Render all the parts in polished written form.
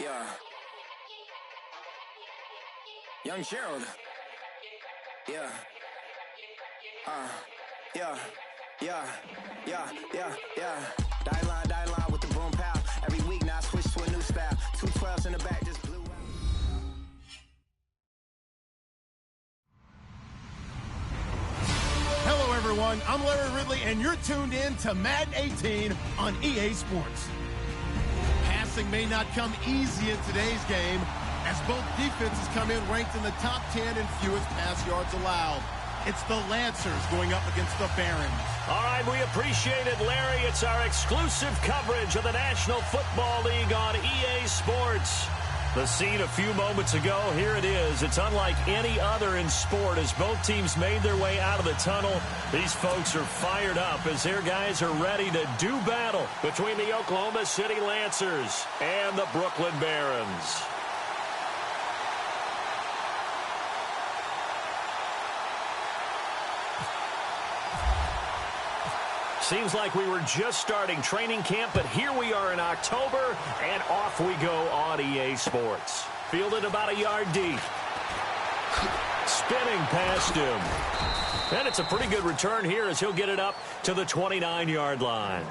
Yeah. Young Gerald. Yeah. Yeah. Die line with the boom pow. Every week now I switch to a new style. 212s in the back just blew out. Hello, everyone. I'm Larry Ridley, and you're tuned in to Madden 18 on EA Sports. Passing may not come easy in today's game, as both defenses come in ranked in the top 10 in fewest pass yards allowed. It's the Lancers going up against the Barons. All right, we appreciate it, Larry. It's our exclusive coverage of the National Football League on EA Sports. The scene a few moments ago, here it is. It's unlike any other in sport as both teams made their way out of the tunnel. These folks are fired up as their guys are ready to do battle between the Oklahoma City Lancers and the Brooklyn Barons. Seems like we were just starting training camp, but here we are in October, and off we go on EA Sports. Fielded about a yard deep. Spinning past him. And it's a pretty good return here as he'll get it up to the 29-yard line.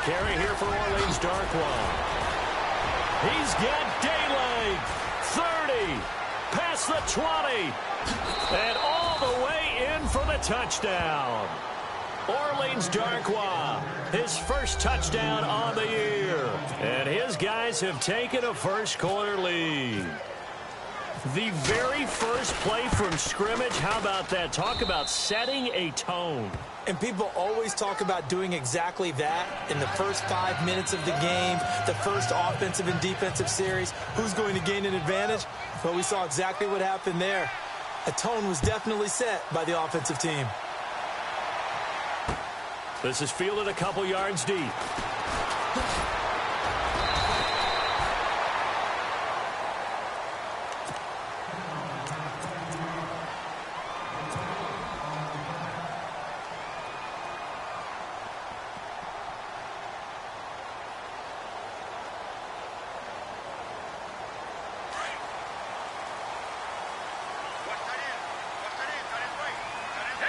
Carry here for Orleans Darkwa. He's got daylight. 30. Past the 20. And all the way in for the touchdown. Orleans Darkwa, his first touchdown on the year. And his guys have taken a first quarter lead. The very first play from scrimmage, how about that? Talk about setting a tone. And people always talk about doing exactly that in the first 5 minutes of the game, the first offensive and defensive series. Who's going to gain an advantage? Well, we saw exactly what happened there. A tone was definitely set by the offensive team. This is fielded a couple yards deep.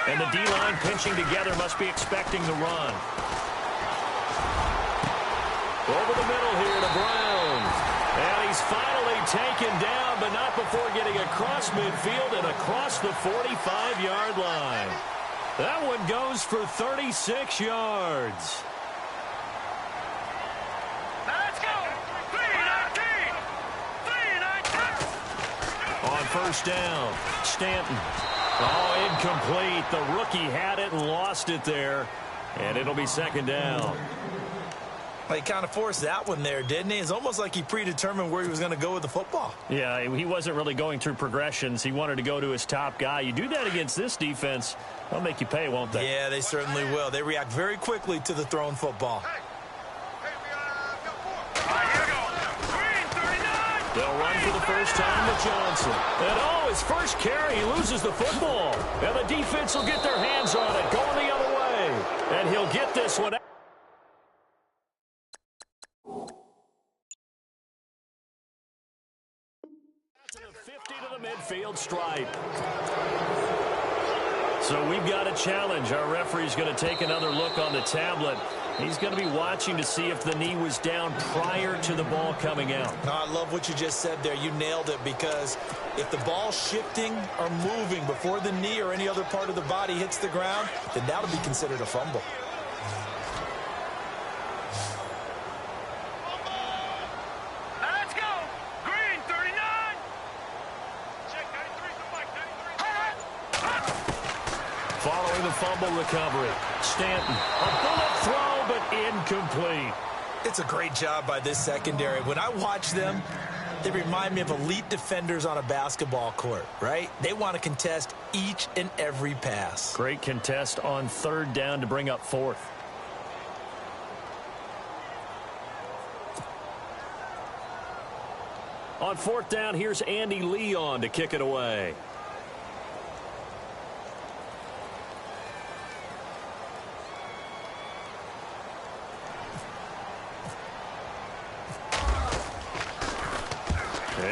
And the D-line pinching together must be expecting the run. Over the middle here to Brown. And he's finally taken down, but not before getting across midfield and across the 45-yard line. That one goes for 36 yards. Let's go! 3-19! 3-19! On first down, Stanton. Oh, incomplete. The rookie had it and lost it there. And it'll be second down. Well, he kind of forced that one there, didn't he? It's almost like he predetermined where he was going to go with the football. Yeah, he wasn't really going through progressions. He wanted to go to his top guy. You do that against this defense, they'll make you pay, won't they? Yeah, they certainly will. They react very quickly to the thrown football. They'll run for the first time with Johnson. And oh, his first carry, he loses the football. And the defense will get their hands on it, going the other way. And he'll get this one out. To the 50 to the midfield stripe. So we've got a challenge. Our referee's going to take another look on the tablet. He's going to be watching to see if the knee was down prior to the ball coming out. I love what you just said there. You nailed it, because if the ball's shifting or moving before the knee or any other part of the body hits the ground, then that'll be considered a fumble. Let's go. Green, 39. Check 93. Following the fumble recovery, Stanton, a bullet throw, but incomplete. It's a great job by this secondary. When I watch them, they remind me of elite defenders on a basketball court, right? They want to contest each and every pass. Great contest on third down to bring up fourth. On fourth down, here's Andy Leon to kick it away.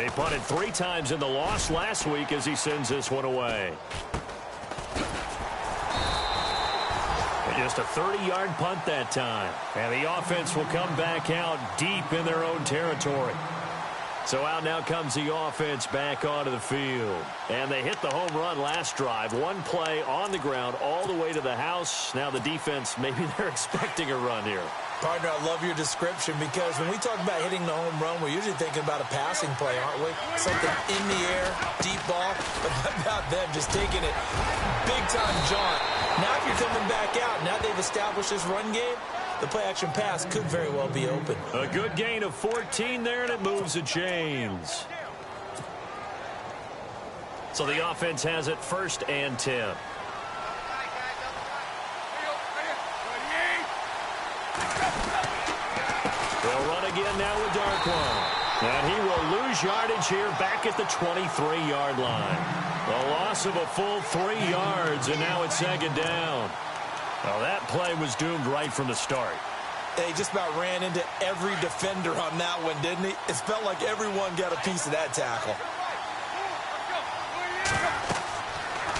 He punted 3 times in the loss last week as he sends this one away. And just a 30-yard punt that time. And the offense will come back out deep in their own territory. So out now comes the offense back onto the field. And they hit the home run last drive. One play on the ground all the way to the house. Now the defense, maybe they're expecting a run here. Partner, I love your description, because when we talk about hitting the home run, we're usually thinking about a passing play, aren't we? Something in the air, deep ball. But what about them just taking it big-time jaunt? Now if you're coming back out, now they've established this run game, the play-action pass could very well be open. A good gain of 14 there, and it moves the chains. So the offense has it 1st and 10. They'll run again now with Darkwan. And he will lose yardage here back at the 23-yard line. A loss of a full 3 yards, and now it's 2nd down. Well, that play was doomed right from the start. They just about ran into every defender on that one, didn't he? It felt like everyone got a piece of that tackle.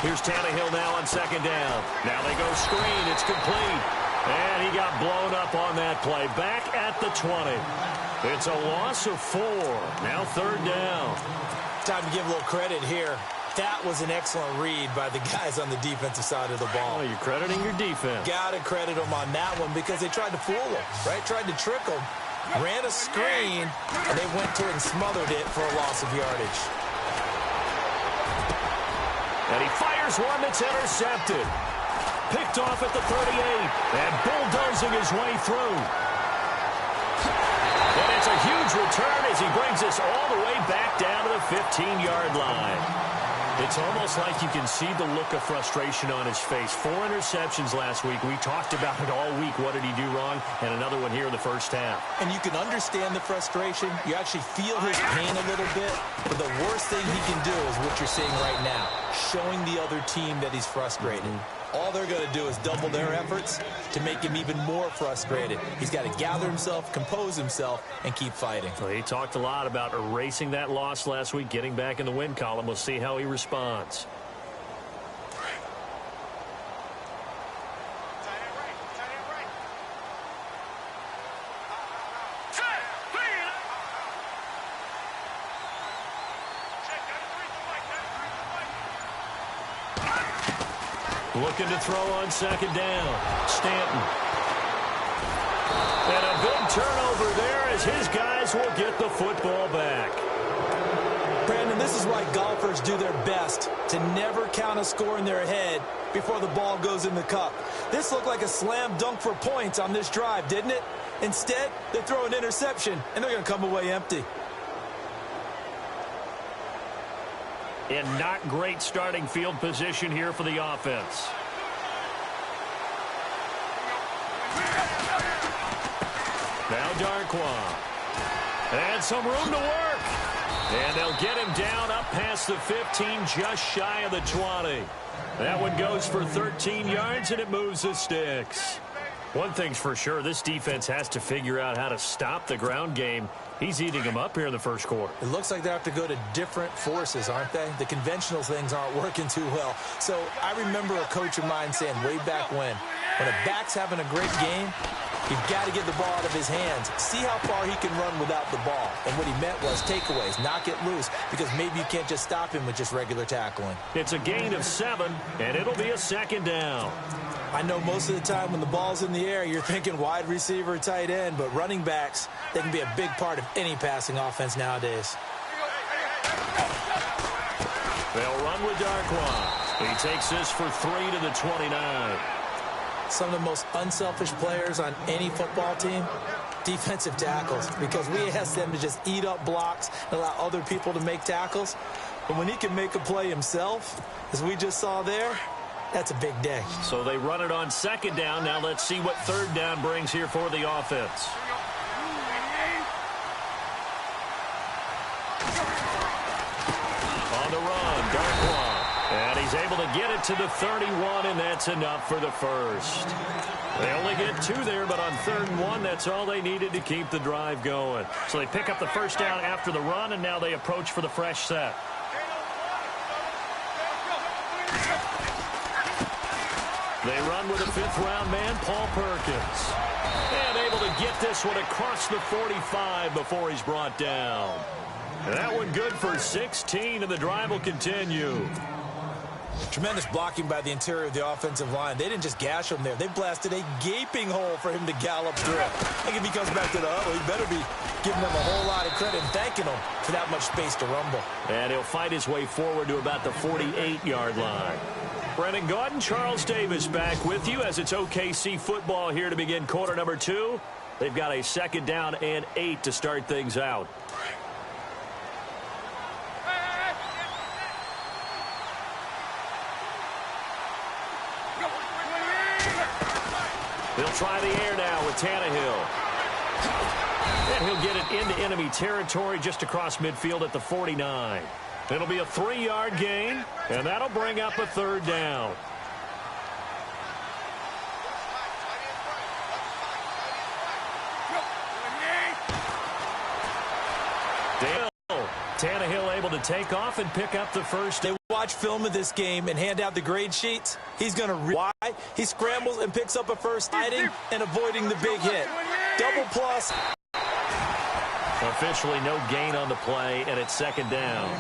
Here's Tannehill now on 2nd down. Now they go screen. It's complete. And he got blown up on that play. Back at the 20. It's a loss of 4. Now 3rd down. Time to give a little credit here. That was an excellent read by the guys on the defensive side of the ball. Oh, you're crediting your defense. Got to credit them on that one, because they tried to fool them, right? Tried to trick them. Ran a screen, and they went to it and smothered it for a loss of yardage. And he fires one that's intercepted. Picked off at the 38. And bulldozing his way through. And it's a huge return as he brings us all the way back down to the 15-yard line. It's almost like you can see the look of frustration on his face. 4 interceptions last week. We talked about it all week. What did he do wrong? And another one here in the first half. And you can understand the frustration. You actually feel his pain a little bit. But the worst thing he can do is what you're seeing right now, showing the other team that he's frustrated. All they're going to do is double their efforts to make him even more frustrated. He's got to gather himself, compose himself, and keep fighting. Well, he talked a lot about erasing that loss last week, getting back in the win column. We'll see how he responds. Looking to throw on 2nd down. Stanton. And a big turnover there as his guys will get the football back. Brandon, this is why golfers do their best to never count a score in their head before the ball goes in the cup. This looked like a slam dunk for points on this drive, didn't it? Instead, they throw an interception, and they're going to come away empty. And not great starting field position here for the offense. Now Darkwan. And some room to work. And they'll get him down up past the 15, just shy of the 20. That one goes for 13 yards, and it moves the sticks. One thing's for sure, this defense has to figure out how to stop the ground game. He's eating them up here in the first quarter. It looks like they have to go to different forces, aren't they? The conventional things aren't working too well. So I remember a coach of mine saying way back when, When a back's having a great game, you've got to get the ball out of his hands. See how far he can run without the ball. And what he meant was takeaways, knock it loose, because maybe you can't just stop him with just regular tackling. It's a gain of 7, and it'll be a second down. I know most of the time when the ball's in the air, you're thinking wide receiver, tight end, but running backs, they can be a big part of any passing offense nowadays. They'll run with Darkwan. He takes this for 3 to the 29. Some of the most unselfish players on any football team, defensive tackles, because we ask them to just eat up blocks and allow other people to make tackles. But when he can make a play himself, as we just saw there, that's a big day. So they run it on second down. Now let's see what third down brings here for the offense. On the run, Darkwan. And he's able to get it to the 31, and that's enough for the first. They only get 2 there, but on 3rd and 1, that's all they needed to keep the drive going. So they pick up the first down after the run, and now they approach for the fresh set. They run with a 5th-round man, Paul Perkins. And able to get this one across the 45 before he's brought down. And that one good for 16, and the drive will continue. Tremendous blocking by the interior of the offensive line. They didn't just gash him there. They blasted a gaping hole for him to gallop through. I think if he comes back to the huddle, he better be giving them a whole lot of credit and thanking them for that much space to rumble. And he'll fight his way forward to about the 48-yard line. Brennan Gaudin, Charles Davis back with you as it's OKC football here to begin quarter number 2. They've got a 2nd down and 8 to start things out. They'll try the air now with Tannehill. And he'll get it into enemy territory just across midfield at the 49. It'll be a 3-yard gain, and that'll bring up a 3rd down. Tannehill able to take off and pick up the first. They watch film of this game and hand out the grade sheets. He's going to why he scrambles and picks up a first, hiding and avoiding the big hit. Double plus. Officially no gain on the play, and it's 2nd down.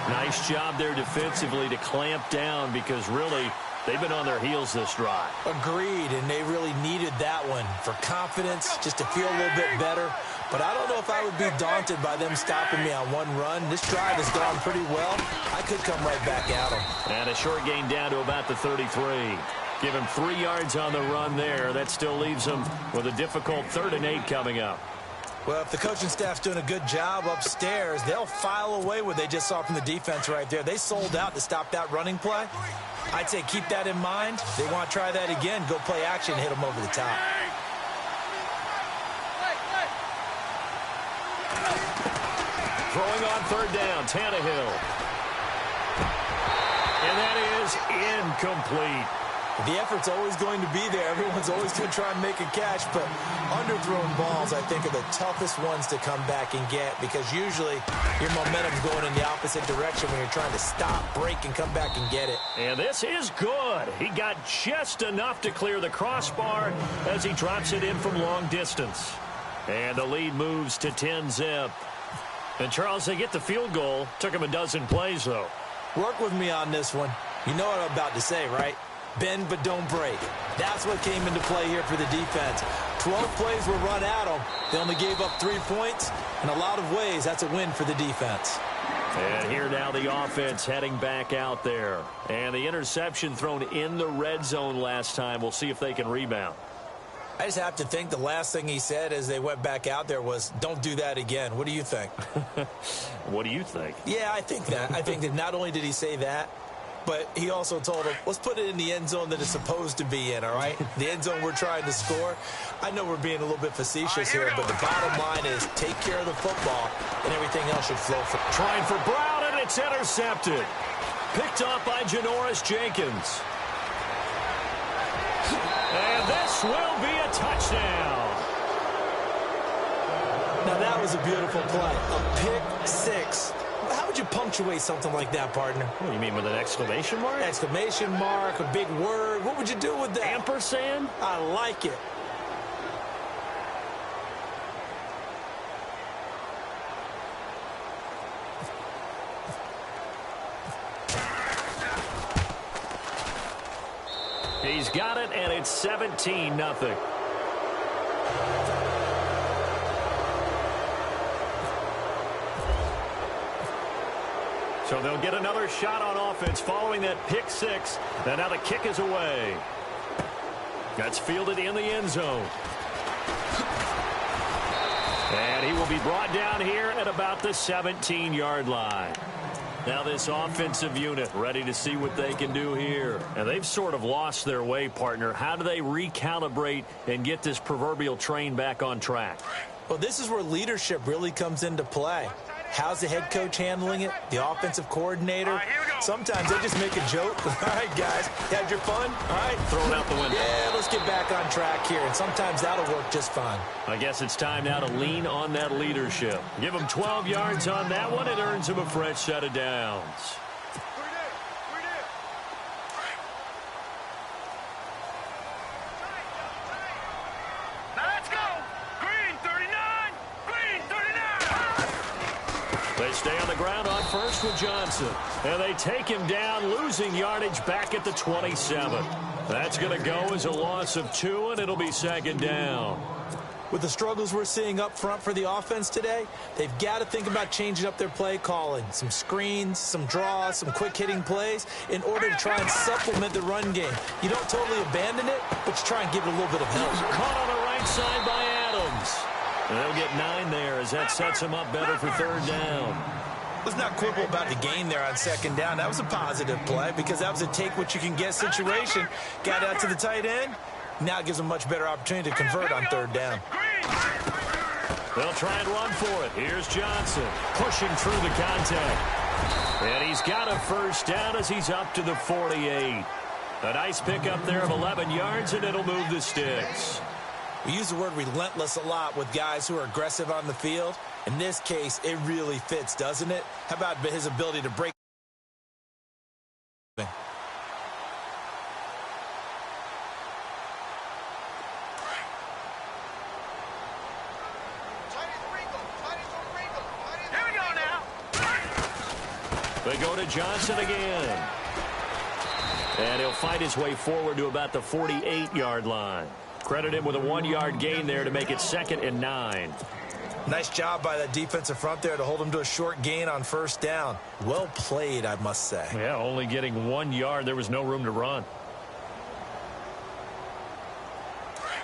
Nice job there defensively to clamp down, because really they've been on their heels this drive. Agreed, and they really needed that one for confidence, just to feel a little bit better. But I don't know if I would be daunted by them stopping me on one run. This drive has gone pretty well. I could come right back at them. And a short gain down to about the 33. Give him 3 yards on the run there. That still leaves him with a difficult 3rd and 8 coming up. Well, if the coaching staff's doing a good job upstairs, they'll file away what they just saw from the defense right there. They sold out to stop that running play. I'd say keep that in mind. If they want to try that again, go play action and hit them over the top. Throwing on 3rd down, Tannehill. And that is incomplete. The effort's always going to be there. Everyone's always going to try and make a catch, but underthrown balls, I think, are the toughest ones to come back and get, because usually your momentum's going in the opposite direction when you're trying to stop, break, and come back and get it. And this is good. He got just enough to clear the crossbar as he drops it in from long distance. And the lead moves to 10-zip. And, Charles, they get the field goal. Took him a dozen plays, though. Work with me on this one. You know what I'm about to say, right? Bend but don't break. That's what came into play here for the defense. 12 plays were run at them. They only gave up 3 points. In a lot of ways, that's a win for the defense. And here now the offense heading back out there. And the interception thrown in the red zone last time. We'll see if they can rebound. I just have to think the last thing he said as they went back out there was, don't do that again. What do you think? What do you think? Yeah, I think that. I think that not only did he say that, but he also told him, let's put it in the end zone that it's supposed to be in, all right? The end zone we're trying to score. I know we're being a little bit facetious here, but the bottom line is take care of the football, and everything else should flow. Trying for Brown, and it's intercepted. Picked up by Janoris Jenkins. And this will be a touchdown. Now, that was a beautiful play. A pick six How would you punctuate something like that, partner? What do you mean, with an exclamation mark? Exclamation mark, a big word. What would you do with that? Ampersand? I like it. He's got it, and it's 17-0. So they'll get another shot on offense following that pick six. And now the kick is away. That's fielded in the end zone. And he will be brought down here at about the 17-yard line. Now this offensive unit ready to see what they can do here. And they've sort of lost their way, partner. How do they recalibrate and get this proverbial train back on track? Well, this is where leadership really comes into play. How's the head coach handling it? The offensive coordinator? Sometimes they just make a joke. All right, guys, you had your fun? All right. Throw it out the window. Yeah, let's get back on track here, and sometimes that'll work just fine. I guess it's time now to lean on that leadership. Give him 12 yards on that one. It earns him a fresh set of downs. They stay on the ground on first with Johnson. And they take him down, losing yardage back at the 27. That's going to go as a loss of 2, and it'll be second down. With the struggles we're seeing up front for the offense today, they've got to think about changing up their play calling. Some screens, some draws, some quick-hitting plays in order to try and supplement the run game. You don't totally abandon it, but you try and give it a little bit of help. Caught on the right side by Adams. And they'll get 9 there as that sets them up better for third down. Let's not quibble about the gain there on second down. That was a positive play because that was a take-what-you-can-get situation. Got out to the tight end. Now it gives them a much better opportunity to convert on third down. They'll try and run for it. Here's Johnson pushing through the contact. And he's got a first down as he's up to the 48. A nice pickup there of 11 yards, and it'll move the sticks. We use the word relentless a lot with guys who are aggressive on the field. In this case, it really fits, doesn't it? How about his ability to break? They go to Johnson again. And he'll fight his way forward to about the 48-yard line. Credit him with a 1-yard gain there to make it 2nd and 9. Nice job by that defensive front there to hold him to a short gain on first down. Well played, I must say. Yeah, only getting 1 yard. There was no room to run. Right.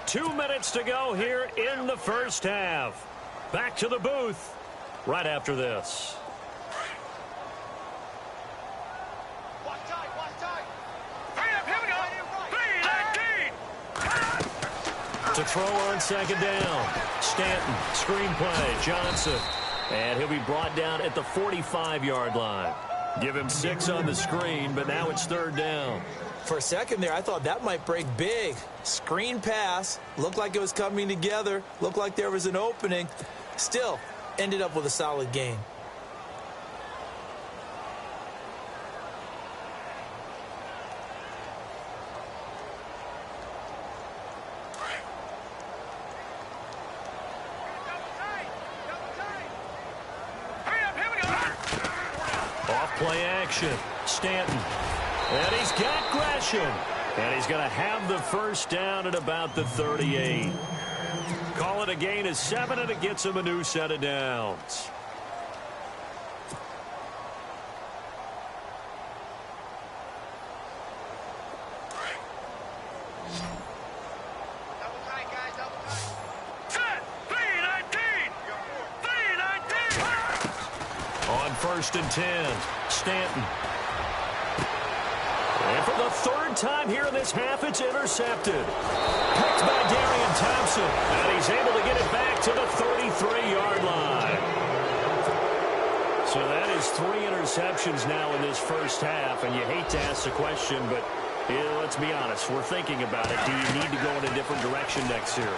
2 minutes to go here in the first half. Back to the booth right after this. To throw on second down. Stanton, screen play, Johnson. And he'll be brought down at the 45-yard line. Give him 6 on the screen, but now it's third down. For a second there, I thought that might break big. Screen pass. Looked like it was coming together. Looked like there was an opening. Still, ended up with a solid gain. Play action. Stanton. And he's got Gresham. And he's going to have the first down at about the 38. Call it a gain of 7, and it gets him a new set of downs. First and 10. Stanton. And for the third time here in this half, it's intercepted. Picked by Darian Thompson. And he's able to get it back to the 33-yard line. So that is 3 interceptions now in this first half. And you hate to ask the question, but Yeah, let's be honest. We're thinking about it. Do you need to go in a different direction next series?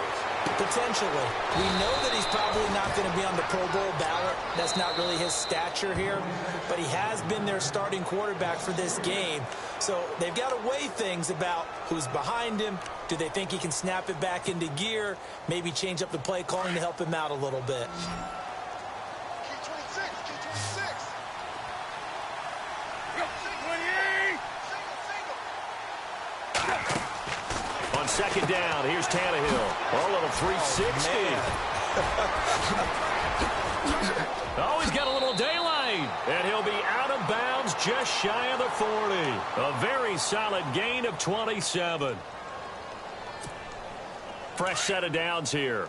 Potentially. We know that he's probably not going to be on the Pro Bowl ballot. That's not really his stature here. But he has been their starting quarterback for this game. So they've got to weigh things about who's behind him. Do they think he can snap it back into gear? Maybe change up the play calling to help him out a little bit. On second down, here's Tannehill. A little 360. Oh, he's got a little daylight. And he'll be out of bounds just shy of the 40. A very solid gain of 27. Fresh set of downs here.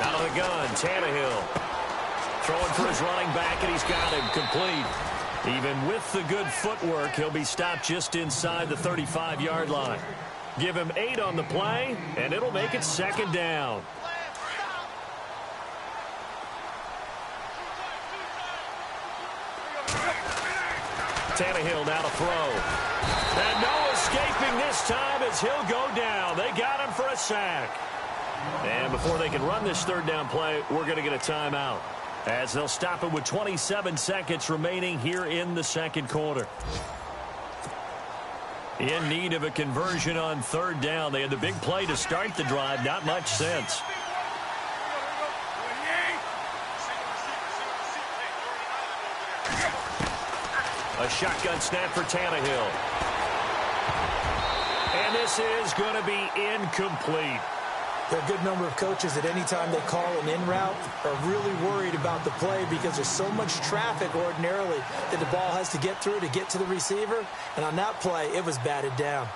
Out of the gun, Tannehill. Throwing for his running back, and he's got him complete. Even with the good footwork, he'll be stopped just inside the 35-yard line. Give him 8 on the play, and it'll make it second down. Tannehill now to throw. And no escaping this time as he'll go down. They got him for a sack. And before they can run this third down play, we're going to get a timeout, as they'll stop it with 27 seconds remaining here in the second quarter. In need of a conversion on third down. They had the big play to start the drive. Not much sense. A shotgun snap for Tannehill. And this is going to be incomplete. There are a good number of coaches that any time they call an in route are really worried about the play because there's so much traffic ordinarily that the ball has to get through to get to the receiver. And on that play, it was batted down.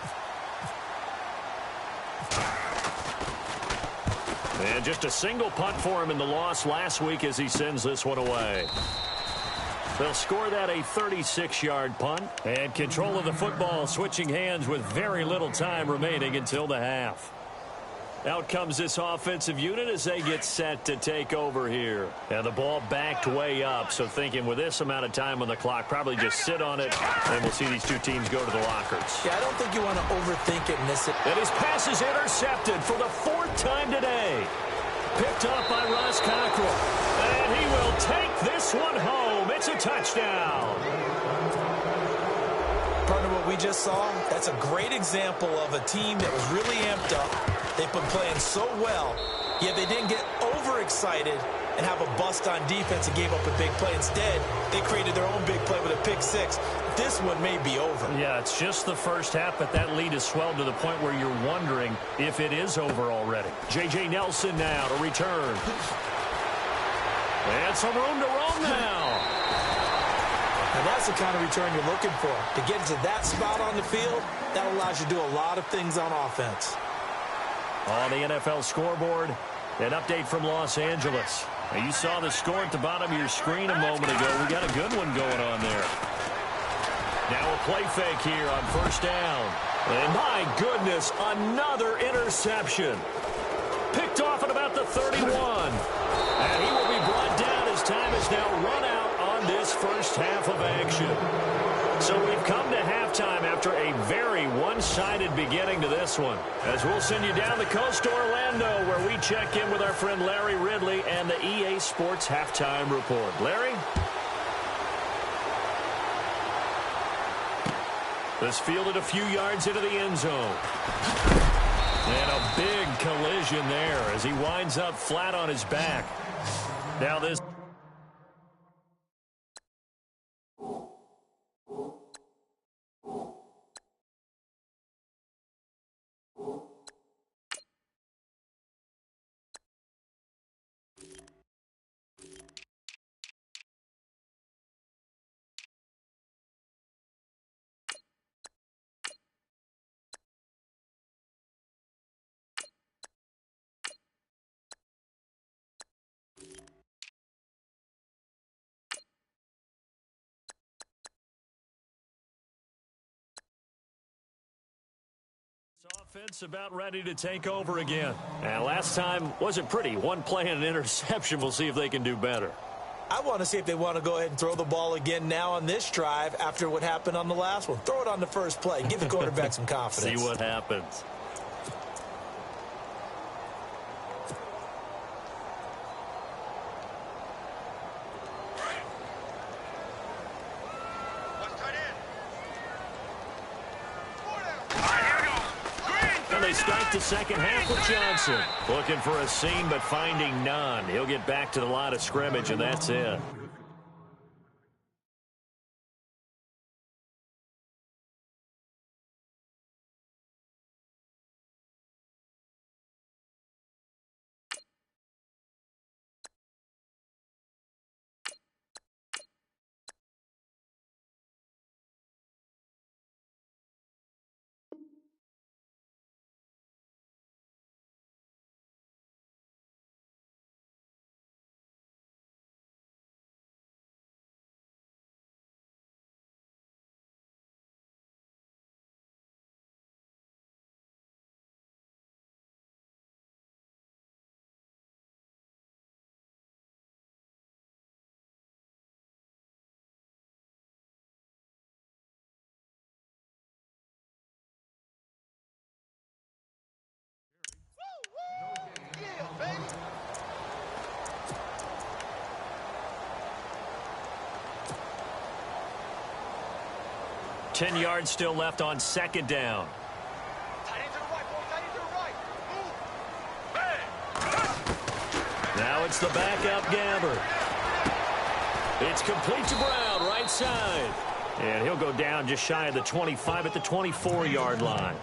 And just a single punt for him in the loss last week as he sends this one away. They'll score that a 36-yard punt. And control of the football switching hands with very little time remaining until the half. Out comes this offensive unit as they get set to take over here. And the ball backed way up, so thinking with this amount of time on the clock, probably just sit on it, and we'll see these two teams go to the lockers. Yeah, I don't think you want to overthink it and miss it. And his pass is intercepted for the 4th time today. Picked up by Ross Cockrell. And he will take this one home. It's a touchdown. Partner, what we just saw, that's a great example of a team that was really amped up. They've been playing so well, yet they didn't get overexcited and have a bust on defense and gave up a big play. Instead, they created their own big play with a pick six. This one may be over. Yeah, it's just the first half, but that lead has swelled to the point where you're wondering if it is over already. J.J. Nelson now to return. And some room to roam now. And that's the kind of return you're looking for. To get to that spot on the field, that allows you to do a lot of things on offense. On the NFL scoreboard, an update from Los Angeles. Now, you saw the score at the bottom of your screen a moment ago. We got a good one going on there. Now a play fake here on first down. And my goodness, another interception. Picked off at about the 31. And he will be brought down as time is now run out on this first half of action. So we've come to halftime after a very one-sided beginning to this one. As we'll send you down the coast to Orlando, where we check in with our friend Larry Ridley and the EA Sports Halftime Report. Larry? This fielded a few yards into the end zone. And a big collision there as he winds up flat on his back. Now this... Offense about ready to take over again. And last time wasn't pretty. One play and an interception. We'll see if they can do better. I want to see if they want to go ahead and throw the ball again now on this drive after what happened on the last one. Throw it on the first play. Give the quarterback some confidence. See what happens. They start the second half with Johnson. Looking for a seam, but finding none. He'll get back to the line of scrimmage, and that's it. Yeah, baby. Ten yards still left on second down. Tight end to the right, boy. Tight end to the right. Move. Hey. Now it's the backup Gabbert. It's complete to Brown, right side. And he'll go down just shy of the 25 at the 24-yard line.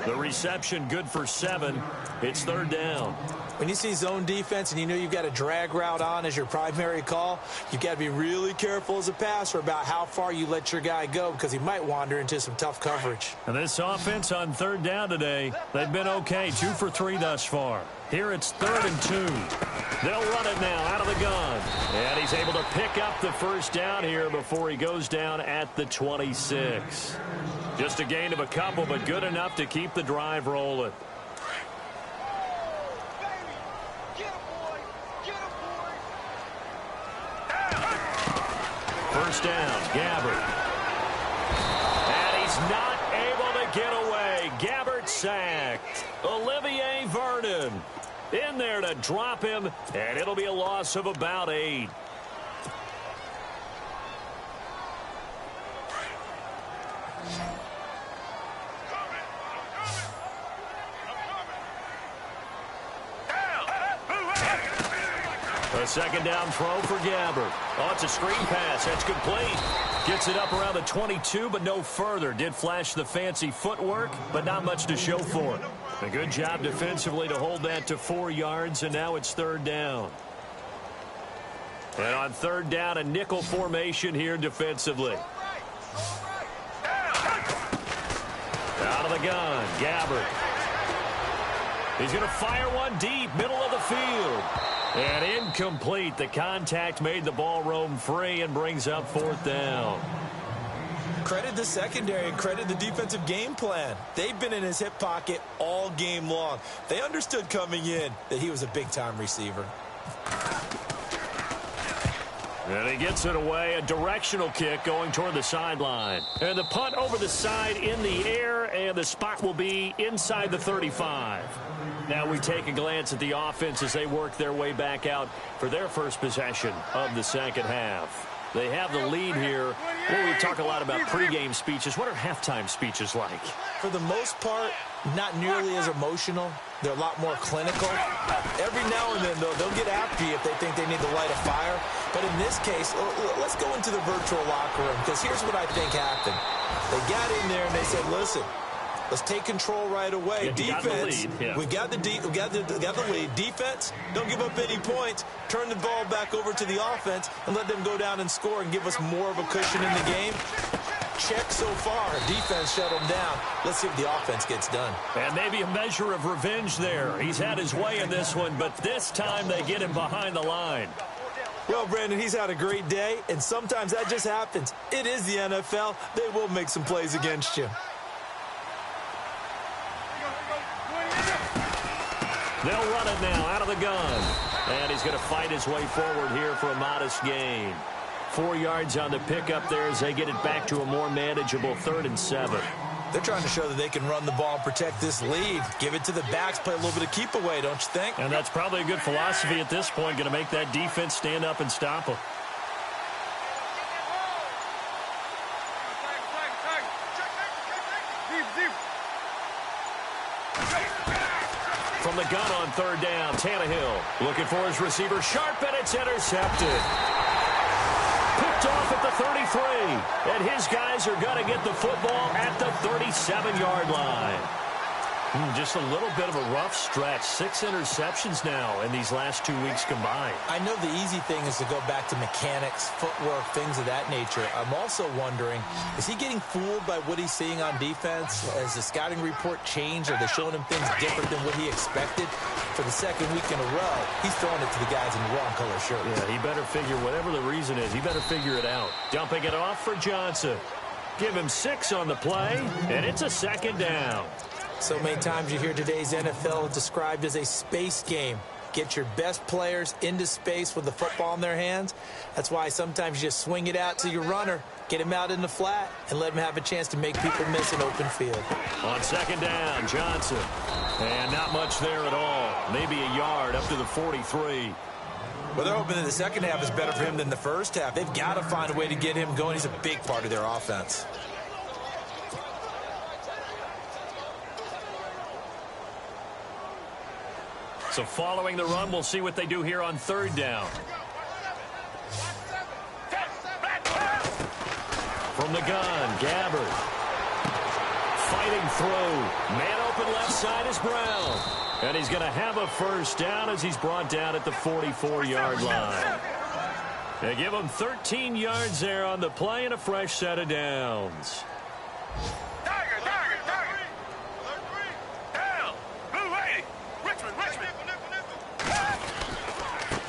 The reception good for 7. It's third down. When you see zone defense and you know you've got a drag route on as your primary call, you've got to be really careful as a passer about how far you let your guy go because he might wander into some tough coverage. And this offense on third down today, they've been okay. 2 for 3 thus far. Here it's 3rd and 2. They'll run it now out of the gun. And he's able to pick up the first down here before he goes down at the 26. Just a gain of a couple, but good enough to keep the drive rolling. First down, Gabbert. And he's not able to get away. Gabbert sacked. Olivier Vernon in there to drop him, and it'll be a loss of about 8. A second down throw for Gabbert. Oh, it's a screen pass. That's complete. Gets it up around the 22, but no further. Did flash the fancy footwork, but not much to show for it. A good job defensively to hold that to 4 yards, and now it's third down. And on third down, a nickel formation here defensively. Out of the gun, Gabbert. He's going to fire one deep, middle of the field. And incomplete. The contact made the ball roam free and brings up fourth down. Credit the secondary and credit the defensive game plan. They've been in his hip pocket all game long. They understood coming in that he was a big-time receiver. And he gets it away. A directional kick going toward the sideline. And the punt over the side in the air, and the spot will be inside the 35. Now we take a glance at the offense as they work their way back out for their first possession of the second half. They have the lead here. Well, we talk a lot about pregame speeches. What are halftime speeches like? For the most part, not nearly as emotional. They're a lot more clinical. Every now and then, though, they'll get after you if they think they need to light a fire. But in this case, let's go into the virtual locker room, because here's what I think happened. They got in there and they said, listen, let's take control right away. Defense, we got the lead. Defense, don't give up any points. Turn the ball back over to the offense and let them go down and score and give us more of a cushion in the game. Check so far. Defense shut them down. Let's see if the offense gets done. And maybe a measure of revenge there. He's had his way in this one, but this time they get him behind the line. Well, Brandon, he's had a great day, and sometimes that just happens. It is the NFL. They will make some plays against you. They'll run it now out of the gun. And he's going to fight his way forward here for a modest gain. 4 yards on the pickup there as they get it back to a more manageable 3rd and 7. They're trying to show that they can run the ball and protect this lead. Give it to the backs, play a little bit of keep away, don't you think? And that's probably a good philosophy at this point, going to make that defense stand up and stop them. From the gun on 3rd down, Tannehill looking for his receiver, sharp, and it's intercepted. Picked off at the 33, and his guys are going to get the football at the 37-yard line. Just a little bit of a rough stretch. 6 interceptions now in these last 2 weeks combined. I know the easy thing is to go back to mechanics, footwork, things of that nature. I'm also wondering, is he getting fooled by what he's seeing on defense? Has the scouting report changed? Are they showing him things different than what he expected? For the 2nd week in a row, he's throwing it to the guys in the wrong color shirt. Yeah, he better figure, whatever the reason is, he better figure it out. Dumping it off for Johnson. Give him 6 on the play, and it's a 2nd down. So many times you hear today's NFL described as a space game. Get your best players into space with the football in their hands. That's why sometimes you just swing it out to your runner, get him out in the flat, and let him have a chance to make people miss an open field. On 2nd down, Johnson. And not much there at all. Maybe a yard up to the 43. Well, they're hoping that the second half is better for him than the first half. They've got to find a way to get him going. He's a big part of their offense. So following the run, we'll see what they do here on 3rd down. From the gun, Gabbard. Fighting through. Man open left side is Brown. And he's going to have a 1st down as he's brought down at the 44-yard line. They give him 13 yards there on the play and a fresh set of downs.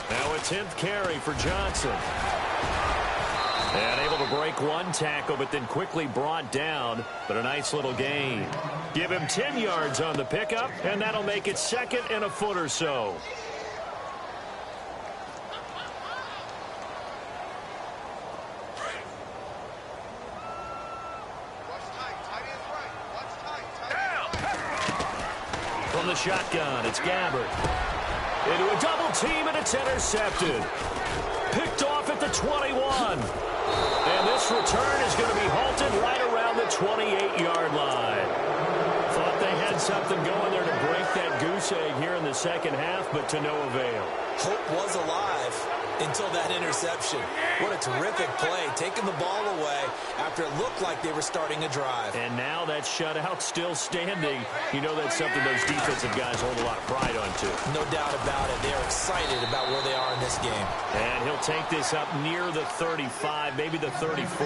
Now a 10th carry for Johnson. And able to break 1 tackle, but then quickly brought down. But a nice little gain. Give him 10 yards on the pickup, and that'll make it 2nd and a foot or so. From the shotgun, it's Gabbard. Into a double team, and it's intercepted. Picked off at the 21. And this return is going to be halted right around the 28-yard line. Thought they had something going there to break that goose egg here in the 2nd half, but to no avail. Hope was alive until that interception. What a terrific play, taking the ball away after it looked like they were starting a drive. And now that shutout still standing. You know that's something those defensive guys hold a lot of pride on, too. No doubt about it. They're excited about where they are in this game. And he'll take this up near the 35, maybe the 34.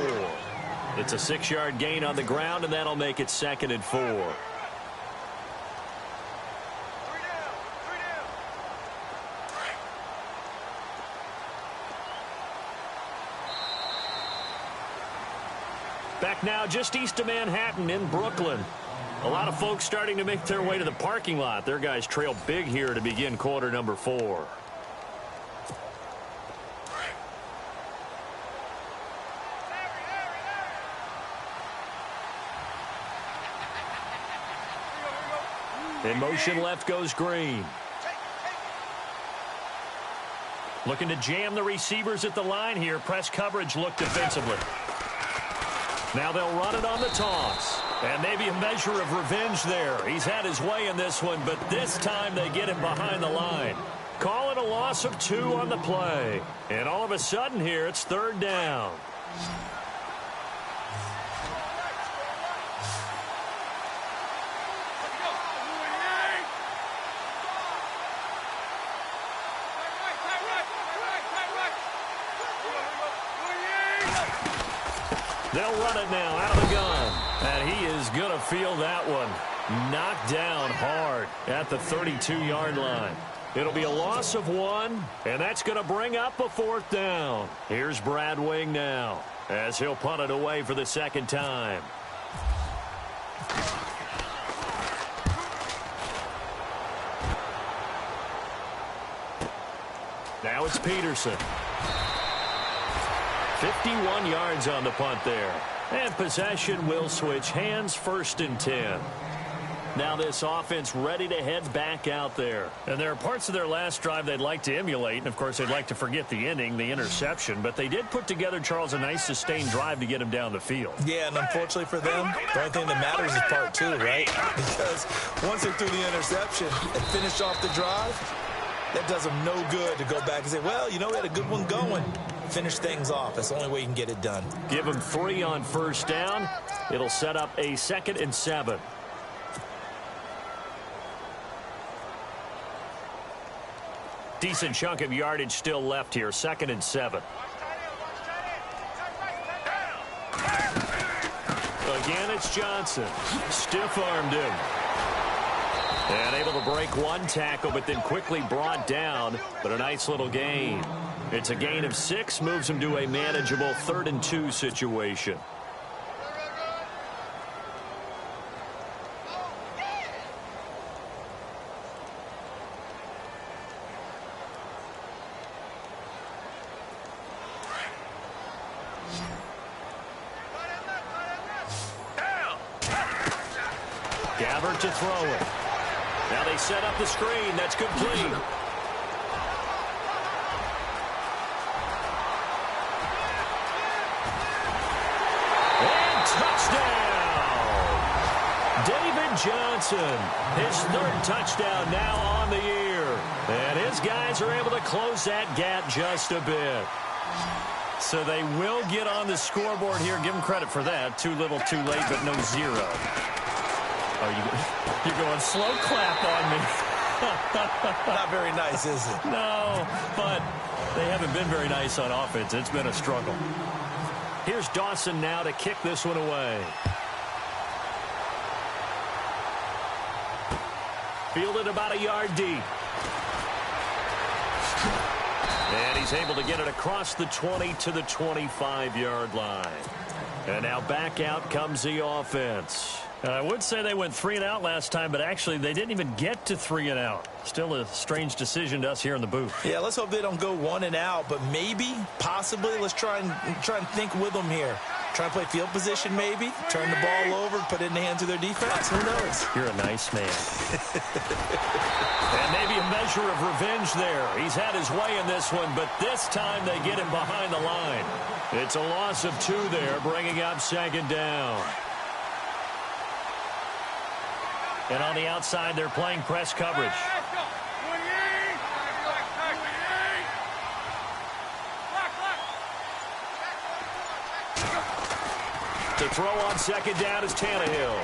It's a 6-yard gain on the ground, and that'll make it 2nd and 4. Back now just east of Manhattan in Brooklyn. A lot of folks starting to make their way to the parking lot. Their guys trail big here to begin quarter number 4. In motion left goes Green. Looking to jam the receivers at the line here. Press coverage look defensively. Now they'll run it on the toss. And maybe a measure of revenge there. He's had his way in this one, but this time they get him behind the line. Call it a loss of 2 on the play. And all of a sudden here, it's 3rd down. They'll run it now out of the gun. And he is going to feel that one. Knocked down hard at the 32-yard line. It'll be a loss of 1, and that's going to bring up a 4th down. Here's Brad Wing now as he'll punt it away for the 2nd time. Now it's Peterson. 51 yards on the punt there. And possession will switch hands, 1st and 10. Now this offense ready to head back out there. And there are parts of their last drive they'd like to emulate. And, of course, they'd like to forget the ending, the interception. But they did put together, Charles, a nice sustained drive to get him down the field. Yeah, and unfortunately for them, the only thing that matters is part 2, right? Because once they threw the interception and finished off the drive, that does them no good to go back and say, well, you know, we had a good one going. Finish things off. That's the only way you can get it done. Give them 3 on 1st down. It'll set up a 2nd and 7. Decent chunk of yardage still left here. 2nd and 7. Again, it's Johnson. Stiff-armed him. And able to break one tackle, but then quickly brought down. But a nice little gain. It's a gain of 6, moves him to a manageable 3rd and 2 situation. Gabbert to throw it. Now they set up the screen. That's complete. And touchdown! David Johnson, his 3rd touchdown now on the year. And his guys are able to close that gap just a bit. So they will get on the scoreboard here. Give them credit for that. Too little, too late, but no 0. Oh, you're going slow clap on me. Not very nice, is it? No, but they haven't been very nice on offense. It's been a struggle. Here's Dawson now to kick this one away. Fielded about a yard deep. And he's able to get it across the 20 to the 25-yard line. And now back out comes the offense. I would say they went 3 and out last time, but actually they didn't even get to 3 and out. Still a strange decision to us here in the booth. Yeah, let's hope they don't go 1 and out, but maybe, possibly, let's try and think with them here. Try and play field position maybe, turn the ball over, put it in the hands of their defense. Who knows? You're a nice man. And maybe a measure of revenge there. He's had his way in this one, but this time they get him behind the line. It's a loss of 2 there, bringing up 2nd down. And on the outside, they're playing press coverage. To throw on 2nd down is Tannehill.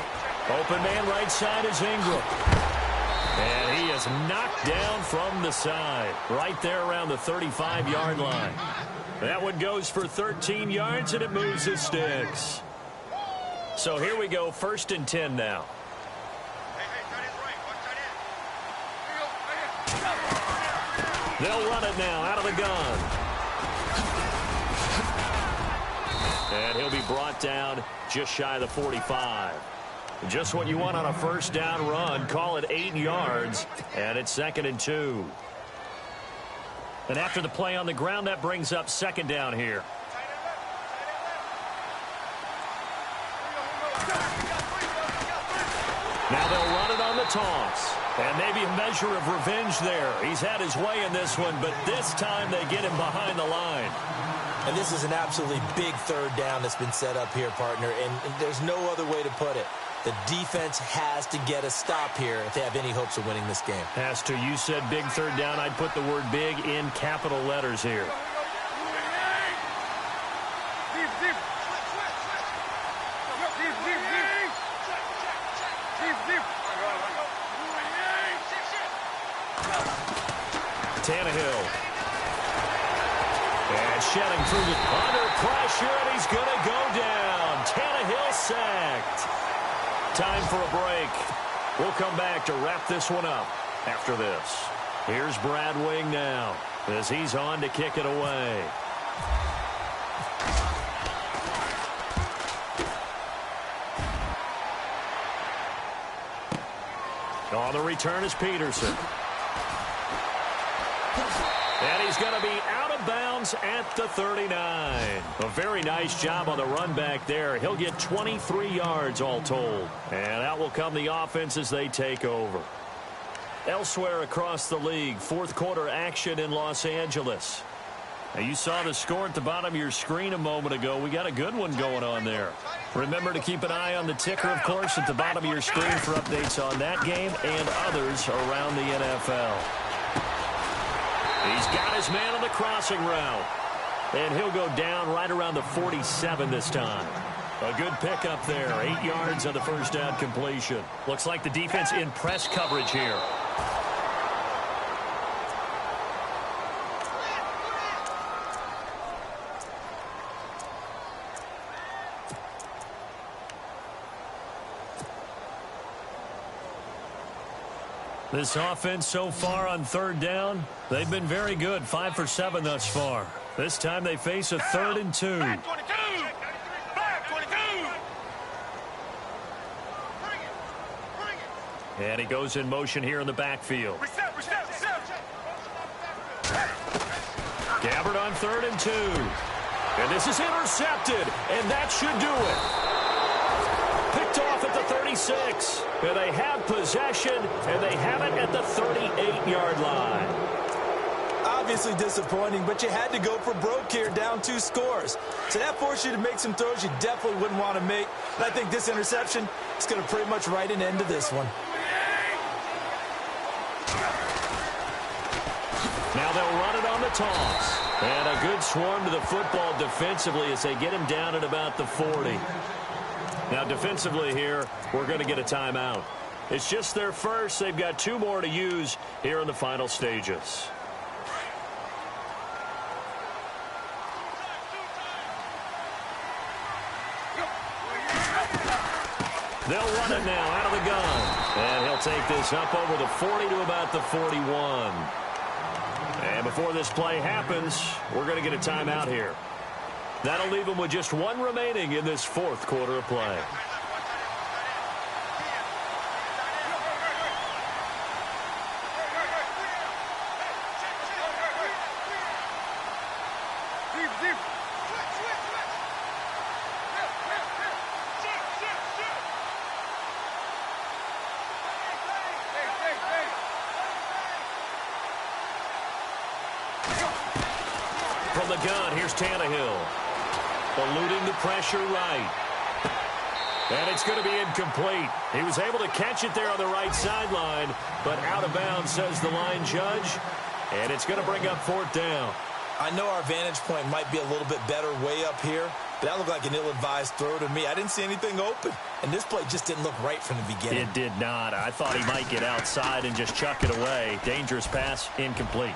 Open man right side is Ingram. And he is knocked down from the side. Right there around the 35-yard line. That one goes for 13 yards, and it moves the sticks. So here we go, 1st and 10 now. They'll run it now out of the gun. And he'll be brought down just shy of the 45. Just what you want on a 1st down run. Call it 8 yards. And it's 2nd and 2. And after the play on the ground, that brings up 2nd down here. Now they'll run it on the toss. And maybe a measure of revenge there. He's had his way in this one, but this time they get him behind the line. And this is an absolutely big 3rd down that's been set up here, partner, and there's no other way to put it. The defense has to get a stop here if they have any hopes of winning this game. Has to. You said big 3rd down. I'd put the word big in capital letters here. Tannehill. And shedding through the under pressure, and he's going to go down. Tannehill sacked. Time for a break. We'll come back to wrap this one up after this. Here's Brad Wing now as he's on to kick it away. On the return is Peterson. And he's is going to be out of bounds at the 39. A very nice job on the run back there. He'll get 23 yards all told. And out will come the offense as they take over. Elsewhere across the league, fourth quarter action in Los Angeles. Now you saw the score at the bottom of your screen a moment ago. We got a good one going on there. Remember to keep an eye on the ticker, of course, at the bottom of your screen for updates on that game and others around the NFL. He's got his man on the crossing route. And he'll go down right around the 47 this time. A good pickup there. 8 yards on the first down completion. Looks like the defense in press coverage here. This offense so far on third down, they've been very good. 5 for 7 thus far. This time they face a 3rd and 2. Back 22. Back 22. Bring it. And he goes in motion here in the backfield. Reset. Gabbard on 3rd and 2. And this is intercepted, and that should do it. Picked off at the 36. And they have possession, and they have it at the 38-yard line. Obviously disappointing, but you had to go for broke here, down 2 scores. So that forced you to make some throws you definitely wouldn't want to make. And I think this interception is going to pretty much write an end to this one. Now they'll run it on the toss. And a good swarm to the football defensively as they get him down at about the 40. Now, defensively here, we're going to get a timeout. It's just their first. They've got 2 more to use here in the final stages. They'll run it now out of the gun. And he'll take this up over the 40 to about the 41. And before this play happens, we're going to get a timeout here. That'll leave them with just 1 remaining in this fourth quarter of play. From the gun, here's Tannehill. Eluding the pressure right. And it's going to be incomplete. He was able to catch it there on the right sideline, but out of bounds, says the line judge. And it's going to bring up 4th down. I know our vantage point might be a little bit better way up here, but that looked like an ill-advised throw to me. I didn't see anything open, and this play just didn't look right from the beginning. It did not. I thought he might get outside and just chuck it away. Dangerous pass, incomplete.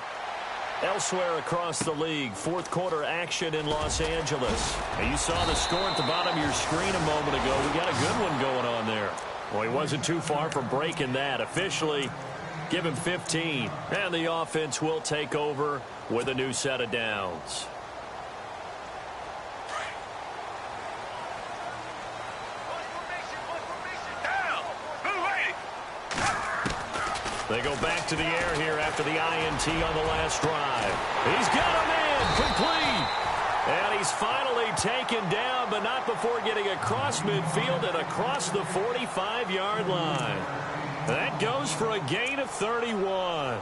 Elsewhere across the league, fourth quarter action in Los Angeles. And you saw the score at the bottom of your screen a moment ago. We got a good one going on there. Well, he wasn't too far from breaking that. Officially, give him 15. And the offense will take over with a new set of downs. They go back to the air here after the INT on the last drive. He's got a man complete. And he's finally taken down, but not before getting across midfield and across the 45-yard line. That goes for a gain of 31.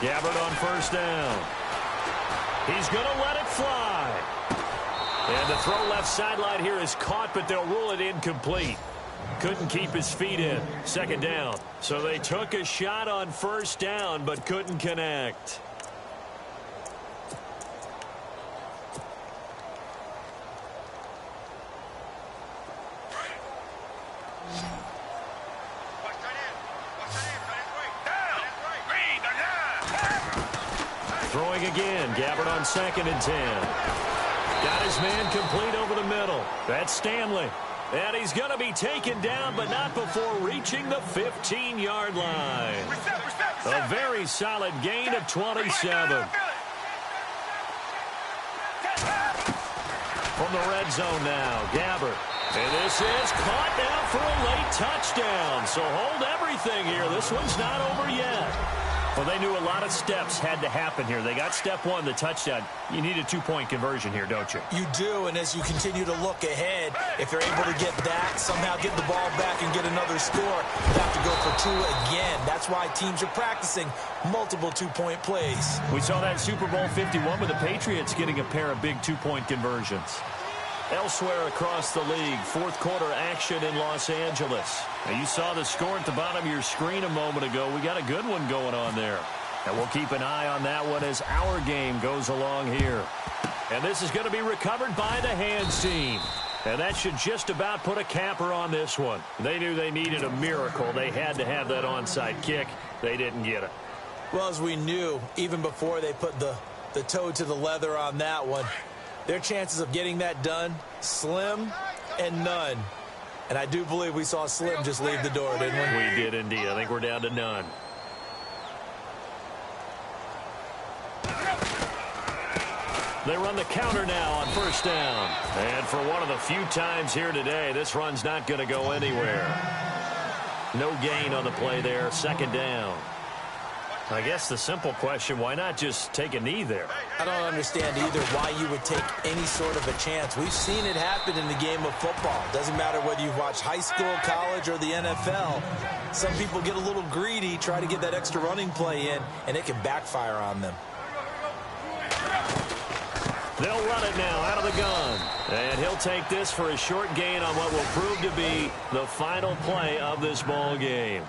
Gabbard on first down. He's going to let it fly. And the throw left sideline here is caught, but they'll rule it incomplete. Couldn't keep his feet in. Second down. So they took a shot on first down, but couldn't connect. Throwing again. Gabbard on 2nd and 10. Got his man complete over the middle. That's Stanley. And he's going to be taken down, but not before reaching the 15-yard line. A very solid gain of 27. From the red zone now, Gabbert. And this is caught now for a late touchdown. So hold everything here. This one's not over yet. Well, they knew a lot of steps had to happen here. They got step one, the touchdown. You need a two-point conversion here, don't you? You do, and as you continue to look ahead, if they're able to get that, somehow get the ball back and get another score, you have to go for two again. That's why teams are practicing multiple two-point plays. We saw that Super Bowl 51 with the Patriots getting a pair of big two-point conversions. Elsewhere across the league, fourth quarter action in Los Angeles. Now, you saw the score at the bottom of your screen a moment ago. We got a good one going on there. And we'll keep an eye on that one as our game goes along here. And this is going to be recovered by the hands team. And that should just about put a capper on this one. They knew they needed a miracle. They had to have that onside kick. They didn't get it. Well, as we knew, even before they put the toe to the leather on that one, their chances of getting that done, slim and none. And I do believe we saw Slim just leave the door, didn't we? We did indeed. I think we're down to none. They run the counter now on first down. And for one of the few times here today, this run's not going to go anywhere. No gain on the play there. Second down. I guess the simple question, why not just take a knee there? I don't understand either why you would take any sort of a chance. We've seen it happen in the game of football. Doesn't matter whether you've watched high school, college, or the NFL. Some people get a little greedy, try to get that extra running play in, and it can backfire on them. They'll run it now out of the gun. And he'll take this for a short gain on what will prove to be the final play of this ball game.